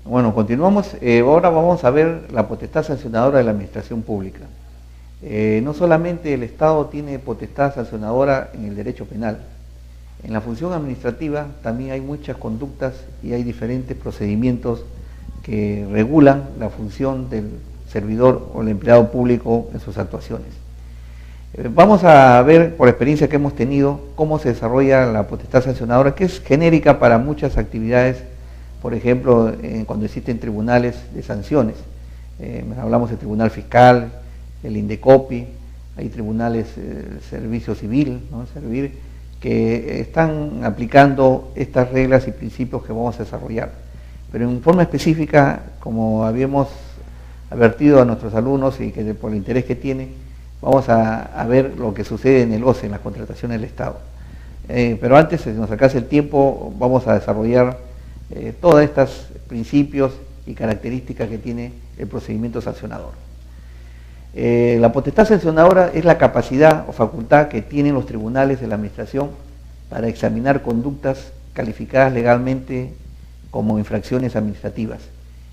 Bueno, continuamos. Ahora vamos a ver la potestad sancionadora de la administración pública. No solamente el Estado tiene potestad sancionadora en el derecho penal. En la función administrativa también hay muchas conductas y hay diferentes procedimientos que regulan la función del servidor o el empleado público en sus actuaciones. Vamos a ver, por experiencia que hemos tenido, cómo se desarrolla la potestad sancionadora, que es genérica para muchas actividades. Por ejemplo, cuando existen tribunales de sanciones, hablamos del Tribunal Fiscal, el Indecopi, hay tribunales del Servicio Civil, ¿no? Servir, que están aplicando estas reglas y principios que vamos a desarrollar. Pero en forma específica, como habíamos advertido a nuestros alumnos y que por el interés que tiene, vamos a ver lo que sucede en el OCE, en las contrataciones del Estado. Pero antes, si nos alcanza el tiempo, vamos a desarrollar todos estos principios y características que tiene el procedimiento sancionador. La potestad sancionadora es la capacidad o facultad que tienen los tribunales de la administración para examinar conductas calificadas legalmente como infracciones administrativas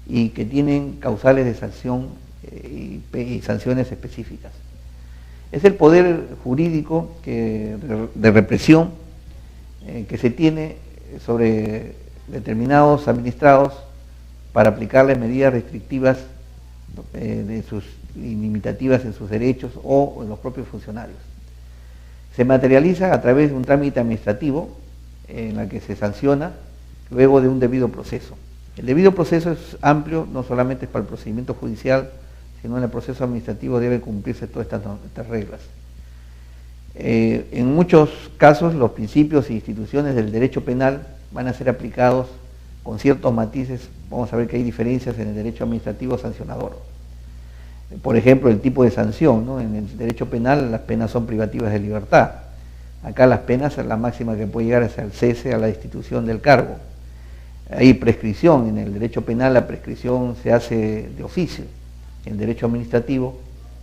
y que tienen causales de sanción y sanciones específicas. Es el poder jurídico de represión que se tiene sobre determinados administrados para aplicarles medidas restrictivas y limitativas en sus derechos o en los propios funcionarios. Se materializa a través de un trámite administrativo en la que se sanciona luego de un debido proceso. El debido proceso es amplio, no solamente es para el procedimiento judicial, sino en el proceso administrativo deben cumplirse todas estas reglas. En muchos casos los principios e instituciones del derecho penal van a ser aplicados con ciertos matices. Vamos a ver que hay diferencias en el derecho administrativo sancionador. Por ejemplo, el tipo de sanción, ¿no? En el derecho penal las penas son privativas de libertad. Acá las penas, la máxima que puede llegar es al cese, a la destitución del cargo. Hay prescripción, en el derecho penal la prescripción se hace de oficio. En el derecho administrativo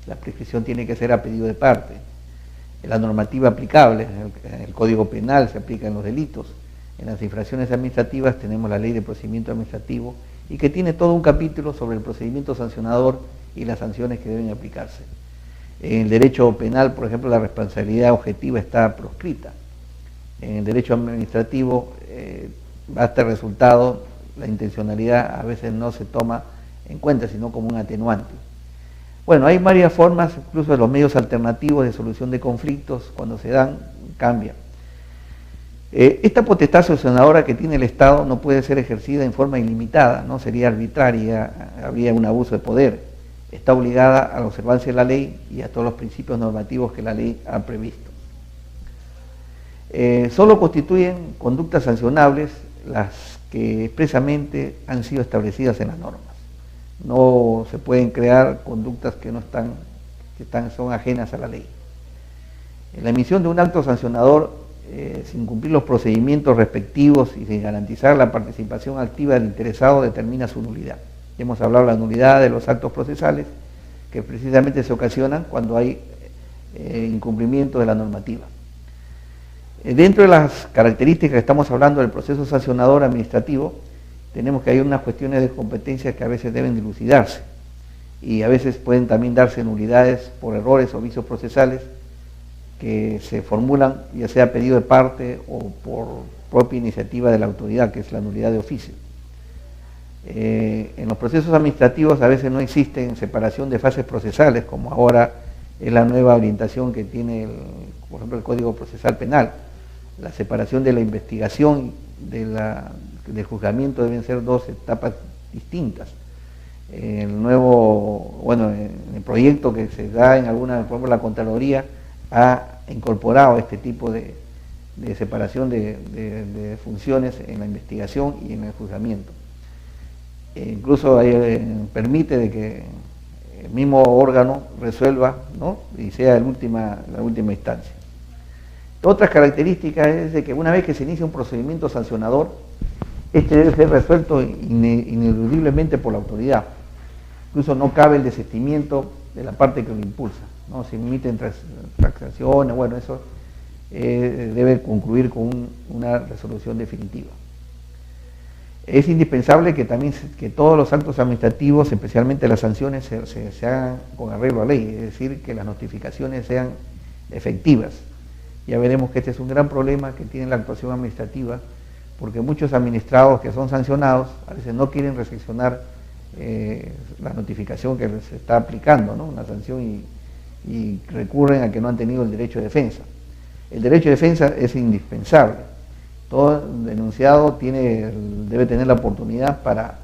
la prescripción tiene que ser a pedido de parte. La normativa aplicable, el Código Penal se aplica en los delitos. En las infracciones administrativas tenemos la Ley de Procedimiento Administrativo y que tiene todo un capítulo sobre el procedimiento sancionador y las sanciones que deben aplicarse. En el derecho penal, por ejemplo, la responsabilidad objetiva está proscrita. En el derecho administrativo basta el resultado, la intencionalidad a veces no se toma en cuenta, sino como un atenuante. Bueno, hay varias formas, incluso de los medios alternativos de solución de conflictos, cuando se dan, cambian. Esta potestad sancionadora que tiene el Estado no puede ser ejercida en forma ilimitada, no sería arbitraria, habría un abuso de poder. Está obligada a la observancia de la ley y a todos los principios normativos que la ley ha previsto. Solo constituyen conductas sancionables las que expresamente han sido establecidas en las normas. No se pueden crear conductas que son ajenas a la ley. En la emisión de un acto sancionador, sin cumplir los procedimientos respectivos y sin garantizar la participación activa del interesado, determina su nulidad. Hemos hablado de la nulidad de los actos procesales, que precisamente se ocasionan cuando hay incumplimiento de la normativa. Dentro de las características que estamos hablando del proceso sancionador administrativo, tenemos que hay unas cuestiones de competencia que a veces deben dilucidarse y a veces pueden también darse nulidades por errores o vicios procesales que se formulan ya sea a pedido de parte o por propia iniciativa de la autoridad, que es la nulidad de oficio. En los procesos administrativos a veces no existen separación de fases procesales, como ahora es la nueva orientación que tiene, por ejemplo, el Código Procesal Penal. La separación de la investigación del juzgamiento deben ser dos etapas distintas. En el proyecto que se da en alguna, por ejemplo, la Contraloría ha incorporado este tipo de separación de funciones en la investigación y en el juzgamiento. Incluso permite de que el mismo órgano resuelva, ¿no? Y sea la última instancia. Otras características es de que una vez que se inicia un procedimiento sancionador, este debe ser resuelto ineludiblemente por la autoridad. Incluso no cabe el desistimiento de la parte que lo impulsa, ¿no? Se emiten transacciones, bueno, eso debe concluir con una resolución definitiva. Es indispensable que también que todos los actos administrativos, especialmente las sanciones, se hagan con arreglo a ley, es decir, que las notificaciones sean efectivas. Ya veremos que este es un gran problema que tiene la actuación administrativa, porque muchos administrados que son sancionados a veces no quieren recepcionar la notificación que les está aplicando, ¿no?, una sanción, y recurren a que no han tenido el derecho de defensa. El derecho de defensa es indispensable. Todo denunciado debe tener la oportunidad para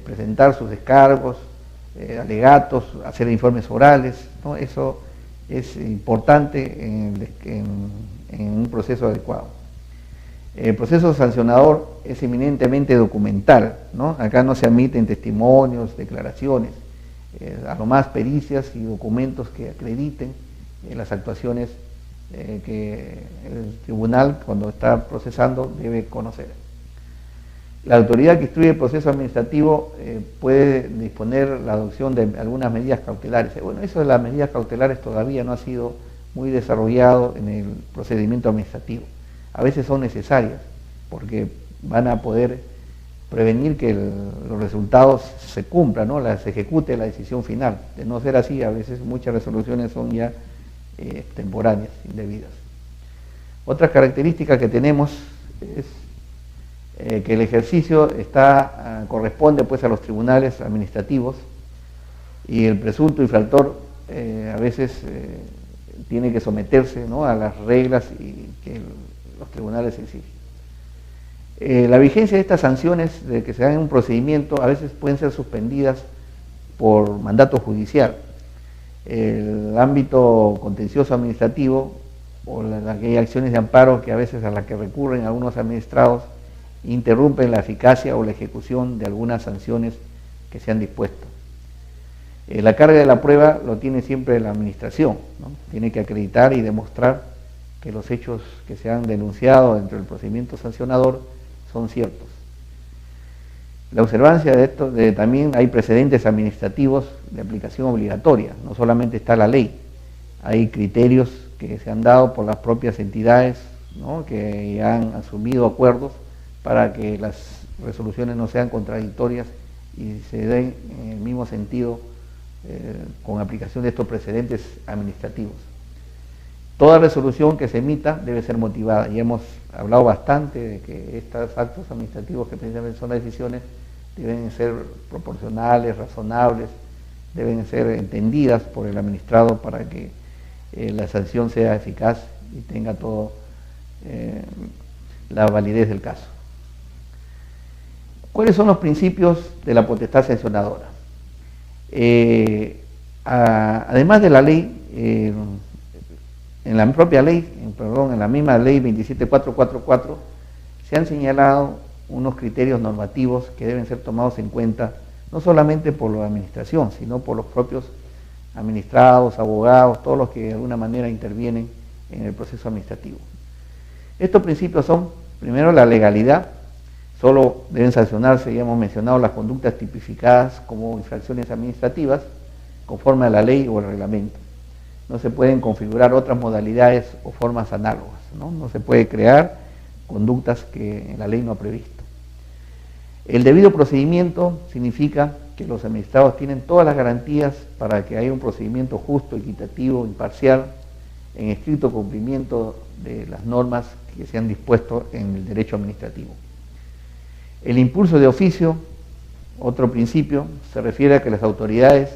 presentar sus descargos, alegatos, hacer informes orales, ¿no? Eso es importante en un proceso adecuado. El proceso sancionador es eminentemente documental, ¿no? Acá no se admiten testimonios, declaraciones, a lo más pericias y documentos que acrediten las actuaciones que el tribunal, cuando está procesando, debe conocer. La autoridad que instruye el proceso administrativo puede disponer la adopción de algunas medidas cautelares. Bueno, eso de las medidas cautelares todavía no ha sido muy desarrollado en el procedimiento administrativo. A veces son necesarias porque van a poder prevenir que los resultados se cumplan, ¿no?, se ejecute la decisión final. De no ser así, a veces muchas resoluciones son ya temporáneas, indebidas. Otra característica que tenemos es que el ejercicio corresponde pues a los tribunales administrativos, y el presunto infractor a veces tiene que someterse, ¿no?, a las reglas que los tribunales exigen. La vigencia de estas sanciones de que se dan en un procedimiento a veces pueden ser suspendidas por mandato judicial. El ámbito contencioso administrativo o aquellas acciones de amparo que a veces a las que recurren algunos administrados interrumpen la eficacia o la ejecución de algunas sanciones que se han dispuesto. La carga de la prueba lo tiene siempre la administración, ¿no? Tiene que acreditar y demostrar que los hechos que se han denunciado dentro del procedimiento sancionador son ciertos. La observancia de esto, también hay precedentes administrativos de aplicación obligatoria, no solamente está la ley, hay criterios que se han dado por las propias entidades, ¿no?, que ya han asumido acuerdos para que las resoluciones no sean contradictorias y se den en el mismo sentido con aplicación de estos precedentes administrativos. Toda resolución que se emita debe ser motivada, y hemos hablado bastante de que estos actos administrativos, que precisamente son las decisiones, deben ser proporcionales, razonables, deben ser entendidas por el administrado para que la sanción sea eficaz y tenga toda la validez del caso. ¿Cuáles son los principios de la potestad sancionadora? Además de la ley, en la propia ley, en la misma ley 27444, se han señalado unos criterios normativos que deben ser tomados en cuenta no solamente por la administración, sino por los propios administrados, abogados, todos los que de alguna manera intervienen en el proceso administrativo. Estos principios son, primero, la legalidad. Solo deben sancionarse, ya hemos mencionado, las conductas tipificadas como infracciones administrativas conforme a la ley o el reglamento. No se pueden configurar otras modalidades o formas análogas, ¿no? No se puede crear conductas que la ley no ha previsto. El debido procedimiento significa que los administrados tienen todas las garantías para que haya un procedimiento justo, equitativo, imparcial, en estricto cumplimiento de las normas que se han dispuesto en el derecho administrativo. El impulso de oficio, otro principio, se refiere a que las autoridades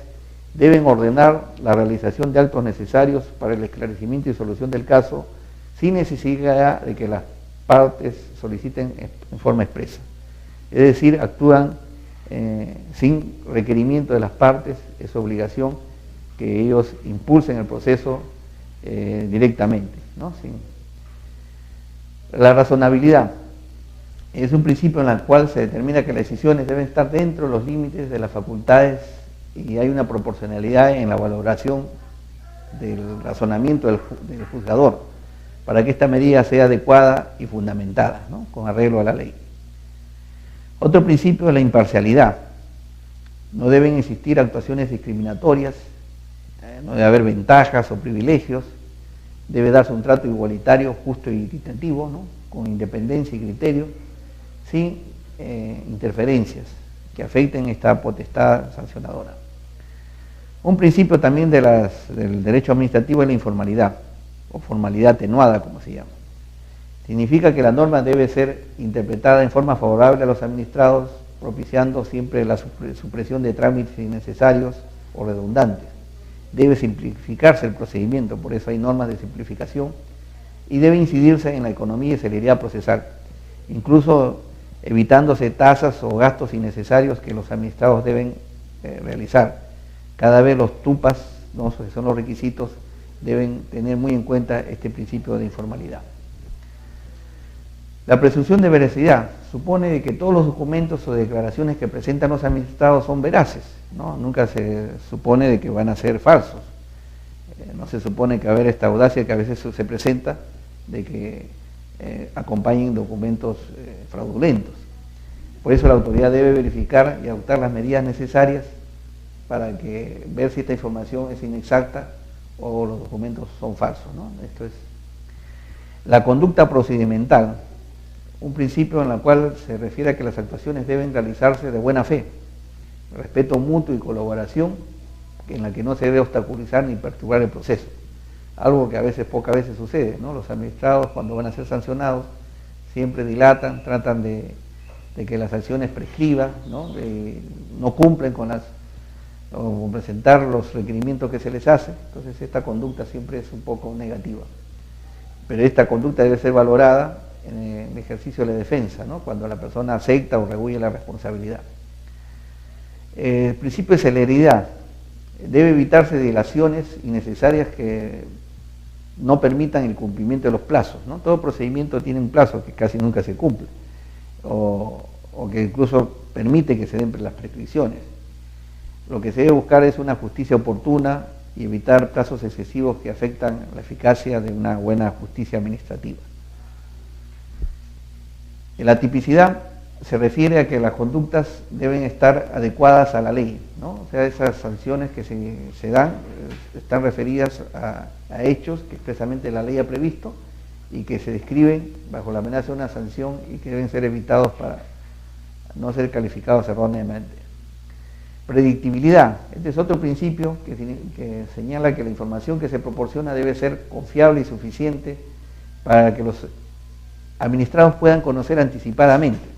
deben ordenar la realización de actos necesarios para el esclarecimiento y solución del caso sin necesidad de que las partes soliciten en forma expresa. Es decir, actúan sin requerimiento de las partes, es obligación que ellos impulsen el proceso directamente, ¿no? La razonabilidad es un principio en el cual se determina que las decisiones deben estar dentro de los límites de las facultades y hay una proporcionalidad en la valoración del razonamiento del juzgador para que esta medida sea adecuada y fundamentada, ¿no?, con arreglo a la ley. Otro principio es la imparcialidad. No deben existir actuaciones discriminatorias, no debe haber ventajas o privilegios, debe darse un trato igualitario, justo y equitativo, ¿no?, con independencia y criterio, sin interferencias que afecten esta potestad sancionadora. Un principio también del derecho administrativo es la informalidad, o formalidad atenuada, como se llama. Significa que la norma debe ser interpretada en forma favorable a los administrados, propiciando siempre la supresión de trámites innecesarios o redundantes. Debe simplificarse el procedimiento, por eso hay normas de simplificación, y debe incidirse en la economía y celeridad procesal, incluso evitándose tasas o gastos innecesarios que los administrados deben realizar. Cada vez los TUPAS, ¿no?, que son los requisitos, deben tener muy en cuenta este principio de informalidad. La presunción de veracidad supone que todos los documentos o declaraciones que presentan los administrados son veraces, ¿no? Nunca se supone de que van a ser falsos. No se supone que va a haber esta audacia que a veces se presenta de que acompañen documentos fraudulentos. Por eso la autoridad debe verificar y adoptar las medidas necesarias para ver si esta información es inexacta o los documentos son falsos, ¿no? Esto es la conducta procedimental, un principio en el cual se refiere a que las actuaciones deben realizarse de buena fe, respeto mutuo y colaboración, en la que no se debe obstaculizar ni perturbar el proceso. Algo que pocas veces sucede, ¿no? Los administrados, cuando van a ser sancionados, siempre dilatan, tratan de que las sanciones prescriban, ¿no? No cumplen o presentar los requerimientos que se les hace. Entonces esta conducta siempre es un poco negativa. Pero esta conducta debe ser valorada en el ejercicio de la defensa, ¿no?, cuando la persona acepta o rehúye la responsabilidad. El principio de celeridad. Debe evitarse dilaciones innecesarias que no permitan el cumplimiento de los plazos, ¿no? Todo procedimiento tiene un plazo que casi nunca se cumple, o que incluso permite que se den las prescripciones. Lo que se debe buscar es una justicia oportuna y evitar plazos excesivos que afectan la eficacia de una buena justicia administrativa. La tipicidad se refiere a que las conductas deben estar adecuadas a la ley, ¿no? O sea, esas sanciones que se dan están referidas a hechos que expresamente la ley ha previsto y que se describen bajo la amenaza de una sanción y que deben ser evitados para no ser calificados erróneamente. Predictibilidad. Este es otro principio que señala que la información que se proporciona debe ser confiable y suficiente para que los administrados puedan conocer anticipadamente.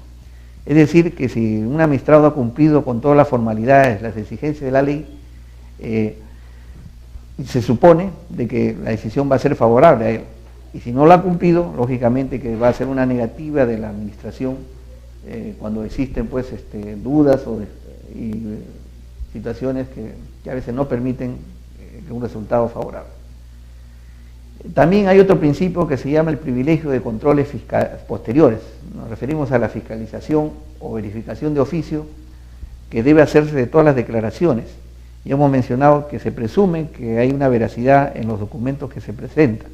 Es decir, que si un administrado ha cumplido con todas las formalidades, las exigencias de la ley, se supone de que la decisión va a ser favorable a él. Y si no lo ha cumplido, lógicamente que va a ser una negativa de la administración cuando existen pues dudas y situaciones que a veces no permiten un resultado favorable. También hay otro principio que se llama el privilegio de controles posteriores. Nos referimos a la fiscalización o verificación de oficio que debe hacerse de todas las declaraciones. Ya hemos mencionado que se presume que hay una veracidad en los documentos que se presentan,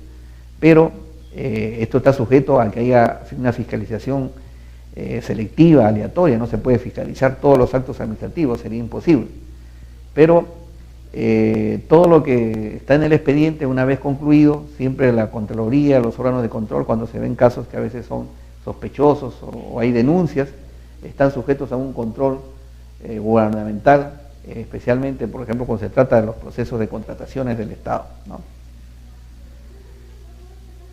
pero esto está sujeto a que haya una fiscalización selectiva, aleatoria. No se puede fiscalizar todos los actos administrativos, sería imposible. Pero todo lo que está en el expediente, una vez concluido, siempre la Contraloría, los órganos de control, cuando se ven casos que a veces son sospechosos o hay denuncias, están sujetos a un control gubernamental, especialmente, por ejemplo, cuando se trata de los procesos de contrataciones del Estado, ¿no?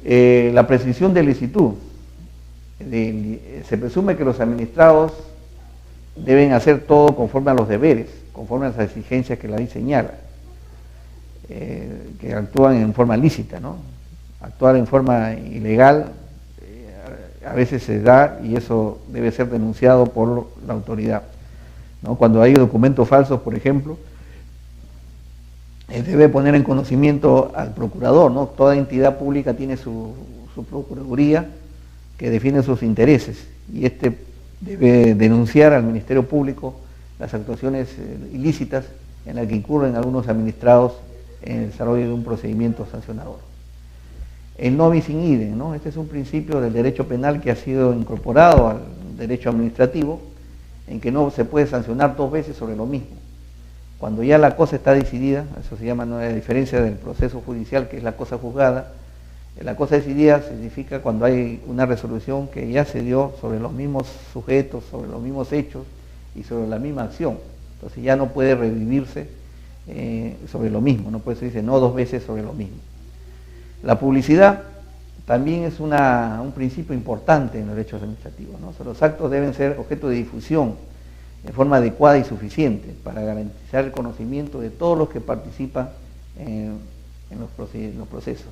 La prescripción de licitud. Se presume que los administrados deben hacer todo conforme a los deberes, conforme a las exigencias que la ley señala, que actúan en forma lícita, ¿no? Actuar en forma ilegal a veces se da y eso debe ser denunciado por la autoridad, ¿no? Cuando hay documentos falsos, por ejemplo, debe poner en conocimiento al procurador, ¿no? Toda entidad pública tiene su procuraduría que defiende sus intereses y debe denunciar al Ministerio Público las actuaciones ilícitas en las que incurren algunos administrados en el desarrollo de un procedimiento sancionador. El no bis in idem, ¿no? Este es un principio del derecho penal que ha sido incorporado al derecho administrativo, en que no se puede sancionar dos veces sobre lo mismo. Cuando ya la cosa está decidida, eso se llama, ¿no?, la diferencia del proceso judicial, que es la cosa juzgada, La cosa decidida significa cuando hay una resolución que ya se dio sobre los mismos sujetos, sobre los mismos hechos y sobre la misma acción. Entonces ya no puede revivirse sobre lo mismo, no puede decirse no dos veces sobre lo mismo. La publicidad también es un principio importante en los derechos administrativos, ¿no? O sea, los actos deben ser objeto de difusión de forma adecuada y suficiente para garantizar el conocimiento de todos los que participan en los procesos,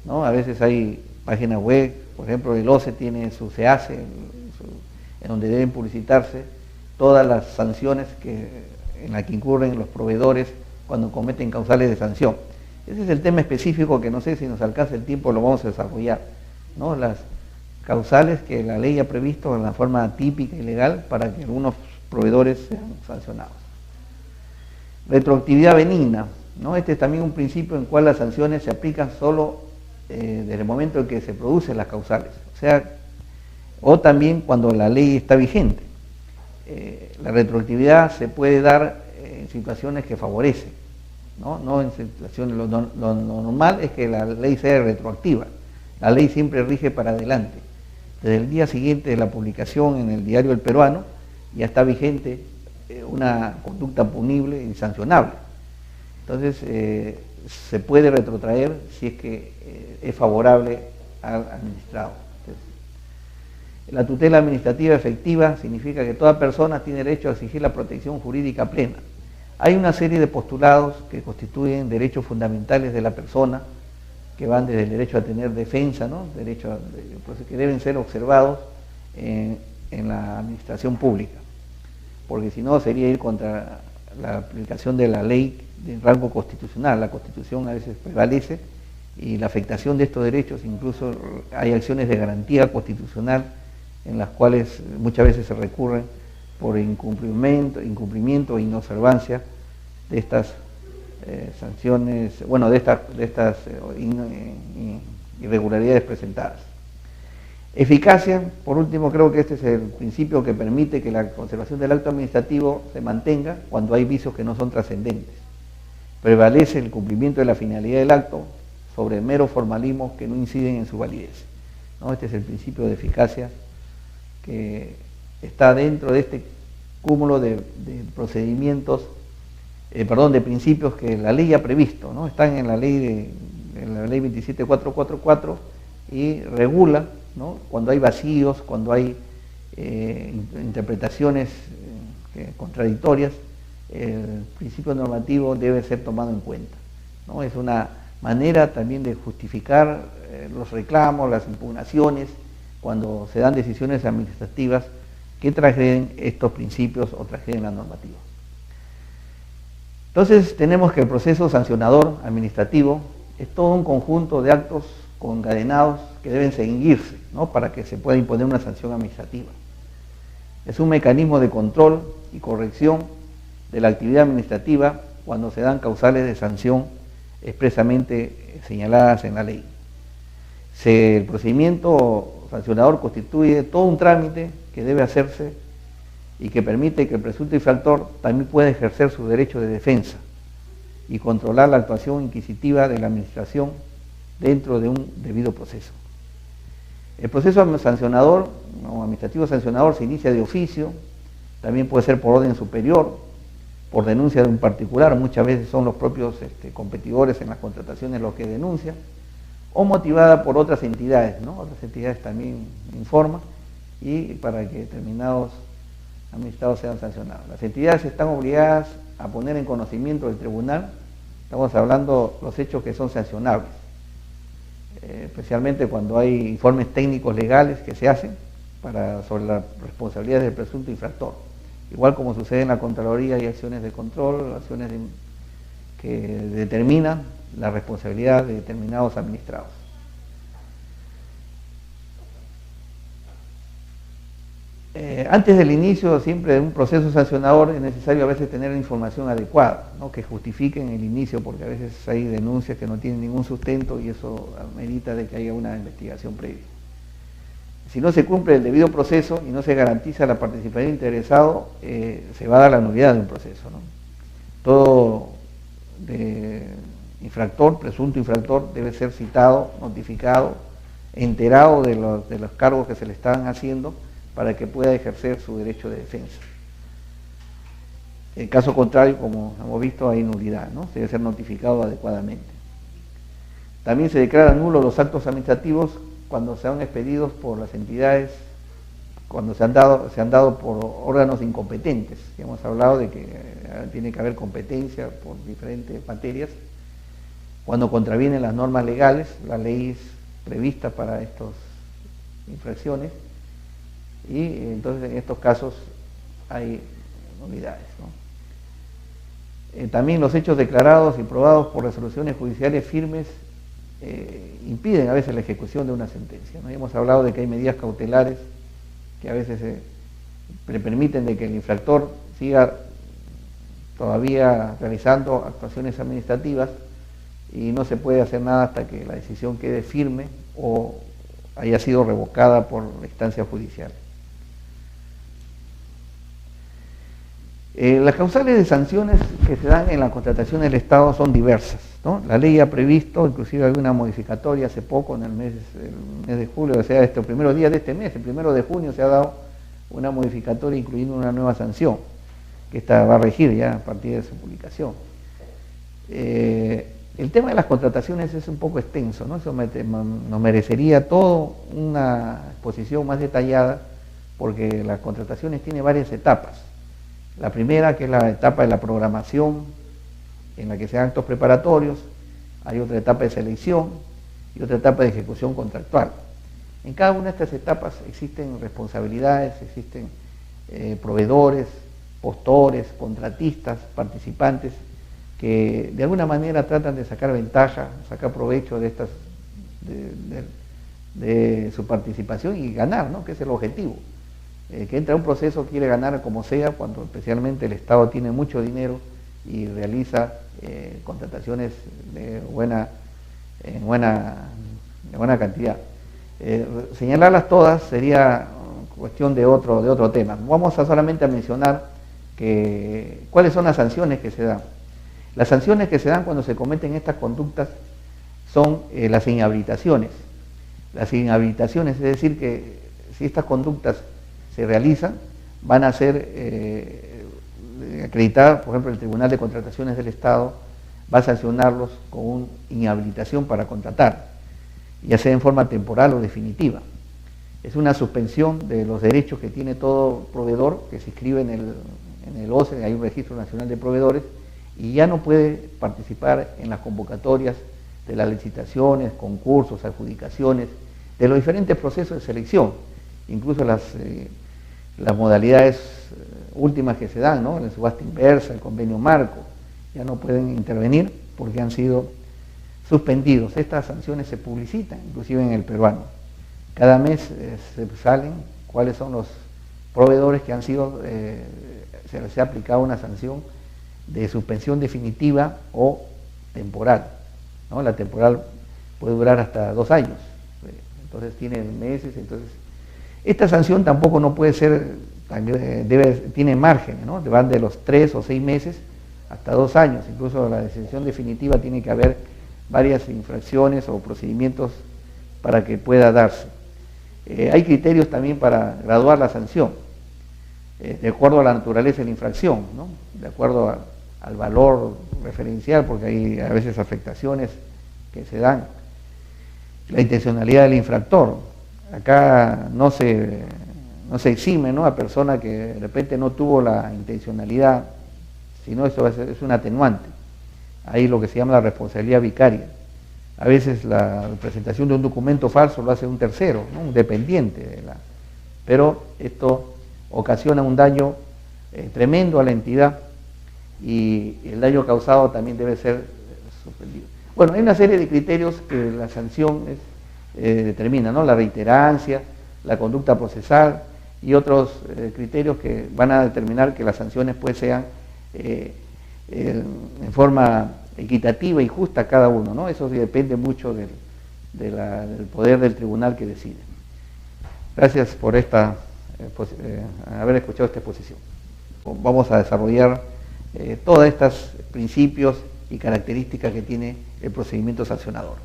¿no? A veces hay páginas web, por ejemplo el OCE tiene su SEACE, en donde deben publicitarse todas las sanciones en las que incurren los proveedores cuando cometen causales de sanción. Ese es el tema específico que no sé si nos alcanza el tiempo, lo vamos a desarrollar, ¿no? Las causales que la ley ha previsto en la forma típica y legal para que algunos proveedores sean sancionados. Retroactividad benigna, ¿no? Este es también un principio en el cual las sanciones se aplican solo desde el momento en que se producen las causales, o también cuando la ley está vigente. La retroactividad se puede dar en situaciones que favorecen, no en situaciones, lo normal es que la ley sea retroactiva. La ley siempre rige para adelante. Desde el día siguiente de la publicación en el Diario El Peruano ya está vigente una conducta punible y sancionable. Entonces se puede retrotraer si es que es favorable al administrado. La tutela administrativa efectiva significa que toda persona tiene derecho a exigir la protección jurídica plena. Hay una serie de postulados que constituyen derechos fundamentales de la persona, que van desde el derecho a tener defensa, ¿no? Que deben ser observados en la administración pública, porque si no sería ir contra la aplicación de la ley de rango constitucional. La Constitución a veces prevalece y la afectación de estos derechos, incluso hay acciones de garantía constitucional en las cuales muchas veces se recurren por incumplimiento e inobservancia de estas sanciones, bueno, de estas irregularidades presentadas. Eficacia, por último, creo que este es el principio que permite que la conservación del acto administrativo se mantenga cuando hay vicios que no son trascendentes. Prevalece el cumplimiento de la finalidad del acto sobre meros formalismos que no inciden en su validez, ¿no? Este es el principio de eficacia que está dentro de este cúmulo de procedimientos, de principios que la ley ha previsto, ¿no? Están en la ley 27444 y regula, ¿no? Cuando hay vacíos, cuando hay interpretaciones contradictorias, el principio normativo debe ser tomado en cuenta, ¿no? Es una manera también de justificar los reclamos, las impugnaciones, cuando se dan decisiones administrativas que transgreden estos principios o transgreden la normativa. Entonces tenemos que el proceso sancionador administrativo es todo un conjunto de actos concadenados que deben seguirse, ¿no? Para que se pueda imponer una sanción administrativa. Es un mecanismo de control y corrección de la actividad administrativa cuando se dan causales de sanción expresamente señaladas en la ley. El procedimiento sancionador constituye todo un trámite que debe hacerse y que permite que el presunto infractor también pueda ejercer su derecho de defensa y controlar la actuación inquisitiva de la administración dentro de un debido proceso. El proceso sancionador o administrativo sancionador se inicia de oficio, también puede ser por orden superior, por denuncia de un particular, muchas veces son los propios competidores en las contrataciones los que denuncian, o motivada por otras entidades, ¿no? Otras entidades también informan y para que determinados administrados sean sancionados. Las entidades están obligadas a poner en conocimiento del tribunal, estamos hablando de los hechos que son sancionables, especialmente cuando hay informes técnicos legales que se hacen sobre las responsabilidades del presunto infractor. Igual como sucede en la Contraloría, hay acciones de control, acciones que determinan la responsabilidad de determinados administrados. Antes del inicio siempre de un proceso sancionador es necesario a veces tener información adecuada, ¿no? Que justifiquen el inicio, porque a veces hay denuncias que no tienen ningún sustento y eso amerita de que haya una investigación previa. Si no se cumple el debido proceso y no se garantiza la participación del interesado, se va a dar la nulidad de un proceso, ¿no? Todo infractor, presunto infractor, debe ser citado, notificado, enterado de los cargos que se le están haciendo para que pueda ejercer su derecho de defensa. En caso contrario, como hemos visto, hay nulidad, ¿no? Debe ser notificado adecuadamente. También se declaran nulos los actos administrativos cuando sean expedidos por las entidades, cuando se han dado por órganos incompetentes. Hemos hablado de que tiene que haber competencia por diferentes materias, cuando contravienen las normas legales, las leyes previstas para estas infracciones, y entonces en estos casos hay nulidades, ¿no? También los hechos declarados y probados por resoluciones judiciales firmes impiden a veces la ejecución de una sentencia, ¿no? Hemos hablado de que hay medidas cautelares que a veces permiten de que el infractor siga todavía realizando actuaciones administrativas y no se puede hacer nada hasta que la decisión quede firme o haya sido revocada por la instancia judicial. Las causales de sanciones que se dan en la contratación del Estado son diversas, ¿no? La ley ha previsto, inclusive hay una modificatoria hace poco, en el mes de julio, o sea, estos primeros días de este mes, el 1 de junio, se ha dado una modificatoria incluyendo una nueva sanción, que esta va a regir ya a partir de su publicación. El tema de las contrataciones es un poco extenso, ¿no? Eso nos merecería toda una exposición más detallada, porque las contrataciones tienen varias etapas. La primera, que es la etapa de la programación, en la que se dan actos preparatorios, hay otra etapa de selección y otra etapa de ejecución contractual. En cada una de estas etapas existen responsabilidades, existen proveedores, postores, contratistas, participantes, que de alguna manera tratan de sacar ventaja, sacar provecho de su participación y ganar, ¿no? Que es el objetivo. Que entra a un proceso quiere ganar como sea, cuando especialmente el Estado tiene mucho dinero y realiza contrataciones de buena cantidad. Señalarlas todas sería cuestión de otro tema. Vamos a solamente a mencionar cuáles son las sanciones que se dan. Las sanciones que se dan cuando se cometen estas conductas son las inhabilitaciones. Las inhabilitaciones, es decir, que si estas conductas se realizan, van a ser acreditadas, por ejemplo, el Tribunal de Contrataciones del Estado va a sancionarlos con una inhabilitación para contratar, ya sea en forma temporal o definitiva. Es una suspensión de los derechos que tiene todo proveedor que se inscribe en el OCDE, hay un Registro Nacional de Proveedores, y ya no puede participar en las convocatorias de las licitaciones, concursos, adjudicaciones, de los diferentes procesos de selección, incluso las modalidades últimas que se dan, ¿no? La subasta inversa, el convenio marco, ya no pueden intervenir porque han sido suspendidos. Estas sanciones se publicitan, inclusive en el peruano. Cada mes se salen cuáles son los proveedores que han sido, se les ha aplicado una sanción de suspensión definitiva o temporal, ¿no? La temporal puede durar hasta 2 años, entonces tiene meses. Entonces esta sanción tampoco no puede ser, tiene márgenes, ¿no? Van de los 3 o 6 meses hasta 2 años. Incluso la decisión definitiva tiene que haber varias infracciones o procedimientos para que pueda darse. Hay criterios también para graduar la sanción, de acuerdo a la naturaleza de la infracción, ¿no? De acuerdo al valor referencial, porque hay a veces afectaciones que se dan. La intencionalidad del infractor. Acá no se exime, ¿no?, a persona que de repente no tuvo la intencionalidad, sino eso es un atenuante. Ahí lo que se llama la responsabilidad vicaria. A veces la presentación de un documento falso lo hace un tercero, ¿no?, un dependiente pero esto ocasiona un daño tremendo a la entidad, y el daño causado también debe ser suspendido. Bueno, hay una serie de criterios que la sanción determina, ¿no? La reiterancia, la conducta procesal y otros criterios que van a determinar que las sanciones pues sean en forma equitativa y justa a cada uno, ¿no? Eso sí depende mucho del poder del tribunal que decide. Gracias por haber escuchado esta exposición. Vamos a desarrollar todos estos principios y características que tiene el procedimiento sancionador.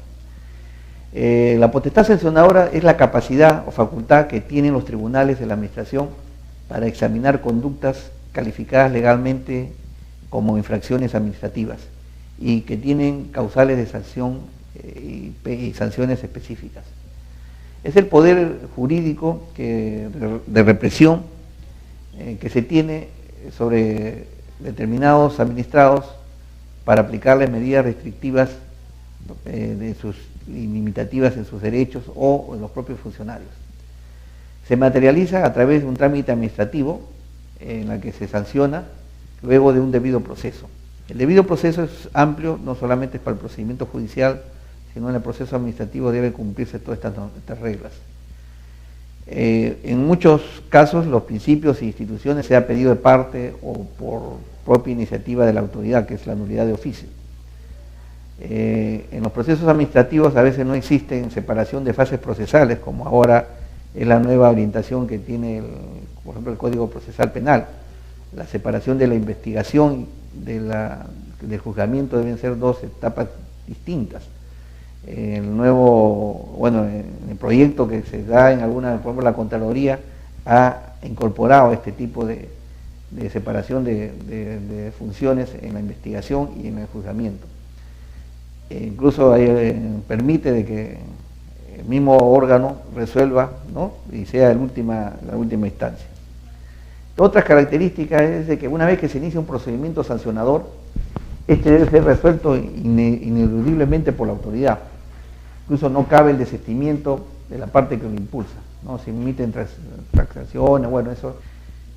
La potestad sancionadora es la capacidad o facultad que tienen los tribunales de la administración para examinar conductas calificadas legalmente como infracciones administrativas y que tienen causales de sanción y sanciones específicas. Es el poder jurídico de represión que se tiene sobre determinados administrados para aplicarles medidas restrictivas y limitativas en sus derechos o en los propios funcionarios. Se materializa a través de un trámite administrativo en la que se sanciona luego de un debido proceso. El debido proceso es amplio, no solamente es para el procedimiento judicial, sino en el proceso administrativo deben cumplirse todas estas reglas. En muchos casos los principios e instituciones se ha pedido de parte o por propia iniciativa de la autoridad, que es la nulidad de oficio. En los procesos administrativos a veces no existen separación de fases procesales, como ahora es la nueva orientación que tiene, por ejemplo, el Código Procesal Penal. La separación de la investigación del juzgamiento deben ser dos etapas distintas. En el proyecto que se da en por ejemplo, la Contraloría ha incorporado este tipo de separación de funciones en la investigación y en el juzgamiento. Incluso permite de que el mismo órgano resuelva, ¿no?, y sea la última instancia. Otras características es de que una vez que se inicia un procedimiento sancionador, este debe ser resuelto ineludiblemente por la autoridad. Incluso no cabe el desistimiento de la parte que lo impulsa, ¿no? Se emiten transacciones, bueno, eso.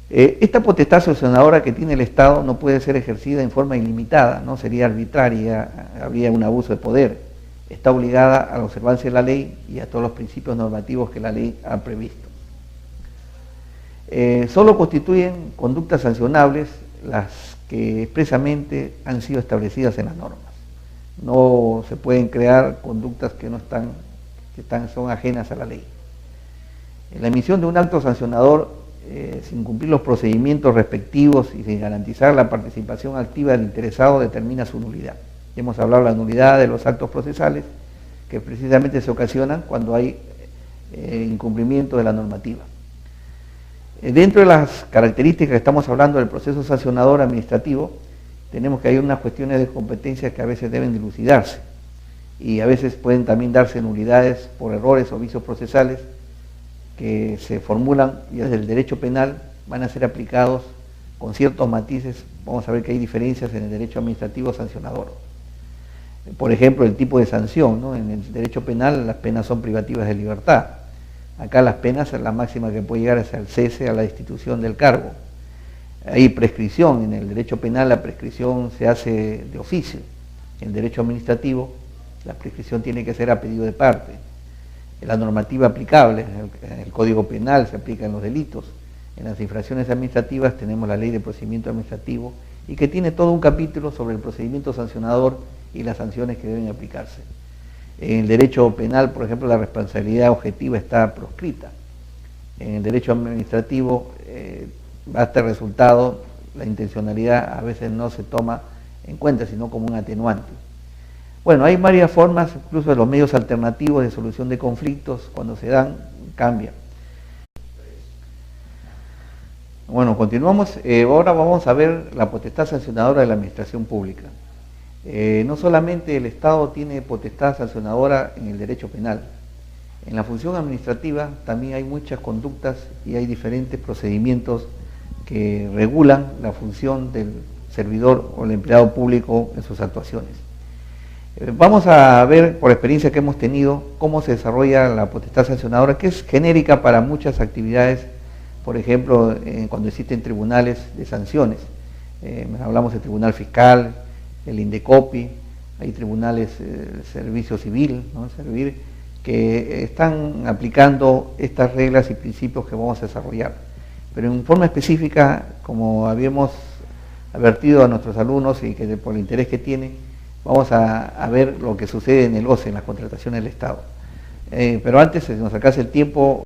Esta potestad sancionadora que tiene el Estado no puede ser ejercida en forma ilimitada, no sería arbitraria, habría un abuso de poder. Está obligada a la observancia de la ley y a todos los principios normativos que la ley ha previsto. Solo constituyen conductas sancionables las que expresamente han sido establecidas en las normas. No se pueden crear conductas que son ajenas a la ley. La emisión de un acto sancionador sin cumplir los procedimientos respectivos y sin garantizar la participación activa del interesado determina su nulidad. Ya hemos hablado de la nulidad de los actos procesales que precisamente se ocasionan cuando hay incumplimiento de la normativa. Dentro de las características que estamos hablando del proceso sancionador administrativo, tenemos que hay unas cuestiones de competencia que a veces deben dilucidarse y a veces pueden también darse nulidades por errores o vicios procesales que se formulan y desde el derecho penal van a ser aplicados con ciertos matices. Vamos a ver que hay diferencias en el derecho administrativo sancionador. Por ejemplo, el tipo de sanción, ¿no? En el derecho penal las penas son privativas de libertad. Acá las penas, la máxima que puede llegar es al cese, a la destitución del cargo. Hay prescripción, en el derecho penal la prescripción se hace de oficio. En el derecho administrativo la prescripción tiene que ser a pedido de parte. La normativa aplicable, en el Código Penal se aplica en los delitos. En las infracciones administrativas tenemos la Ley de Procedimiento Administrativo y que tiene todo un capítulo sobre el procedimiento sancionador y las sanciones que deben aplicarse. En el derecho penal, por ejemplo, la responsabilidad objetiva está proscrita. En el derecho administrativo, basta el resultado, la intencionalidad a veces no se toma en cuenta, sino como un atenuante. Bueno, hay varias formas, incluso de los medios alternativos de solución de conflictos, cuando se dan, cambian. Bueno, continuamos. Ahora vamos a ver la potestad sancionadora de la administración pública. No solamente el Estado tiene potestad sancionadora en el derecho penal, en la función administrativa también hay muchas conductas y hay diferentes procedimientos que regulan la función del servidor o el empleado público en sus actuaciones. Vamos a ver, por experiencia que hemos tenido, cómo se desarrolla la potestad sancionadora, que es genérica para muchas actividades, por ejemplo, cuando existen tribunales de sanciones. Hablamos del Tribunal Fiscal, el INDECOPI, hay tribunales del Servicio Civil, ¿no?, Servir, que están aplicando estas reglas y principios que vamos a desarrollar. Pero en forma específica, como habíamos advertido a nuestros alumnos y que por el interés que tienen, vamos a ver lo que sucede en el OCE, en las contrataciones del Estado. Pero antes se nos alcanza el tiempo.